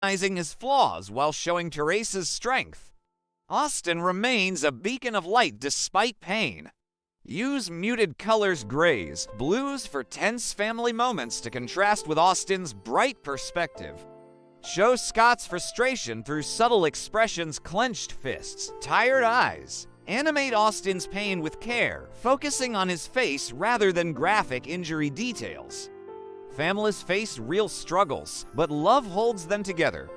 recognizing his flaws while showing Teresa's strength. Austin remains a beacon of light despite pain. Use muted colors, grays, blues for tense family moments to contrast with Austin's bright perspective. Show Scott's frustration through subtle expressions, clenched fists, tired eyes. Animate Austin's pain with care, focusing on his face rather than graphic injury details. Families face real struggles, but love holds them together.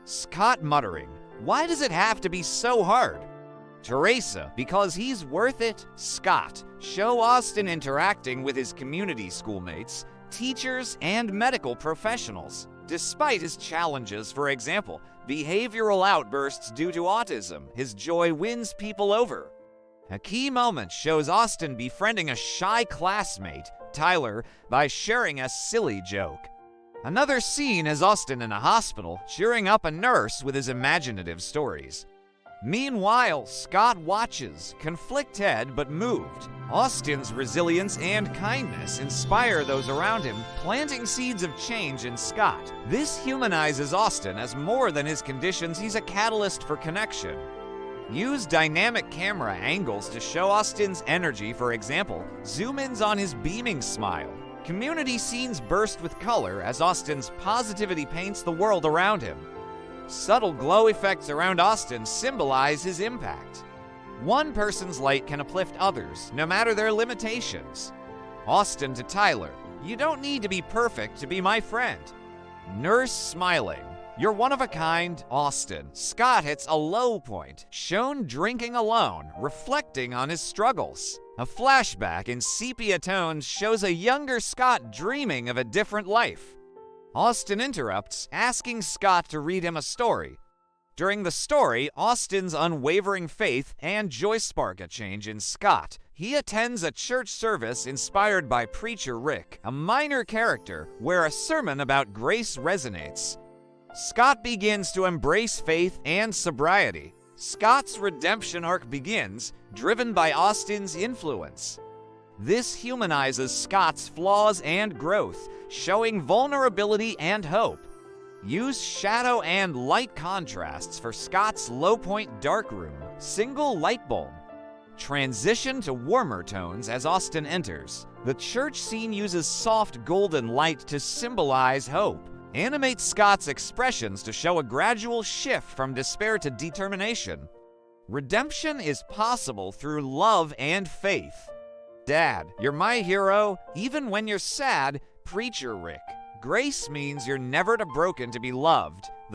Scott muttering, "Why does it have to be so hard?" Teresa, "Because he's worth it." Scott, show Austin interacting with his community schoolmates, teachers, and medical professionals. Despite his challenges, for example, behavioral outbursts due to autism, his joy wins people over. A key moment shows Austin befriending a shy classmate, Tyler, by sharing a silly joke. Another scene is Austin in a hospital, cheering up a nurse with his imaginative stories. Meanwhile, Scott watches, conflicted but moved. Austin's resilience and kindness inspire those around him, planting seeds of change in Scott. This humanizes Austin as more than his conditions, he's a catalyst for connection. Use dynamic camera angles to show Austin's energy, for example, zoom-ins on his beaming smile. Community scenes burst with color as Austin's positivity paints the world around him. Subtle glow effects around Austin symbolize his impact. One person's light can uplift others, no matter their limitations. Austin to Tyler, "You don't need to be perfect to be my friend." Nurse smiling, "You're one of a kind." Austin. Scott hits a low point, shown drinking alone, reflecting on his struggles. A flashback in sepia tones shows a younger Scott dreaming of a different life. Austin interrupts, asking Scott to read him a story. During the story, Austin's unwavering faith and joy spark a change in Scott. He attends a church service inspired by Preacher Rick, a minor character, where a sermon about grace resonates. Scott begins to embrace faith and sobriety. Scott's redemption arc begins, driven by Austin's influence. This humanizes Scott's flaws and growth, showing vulnerability and hope. Use shadow and light contrasts for Scott's low point darkroom, single light bulb. Transition to warmer tones as Austin enters. The church scene uses soft golden light to symbolize hope. Animate Scott's expressions to show a gradual shift from despair to determination. Redemption is possible through love and faith. Dad, you're my hero, even when you're sad. Preacher Rick. Grace means you're never too broken to be loved.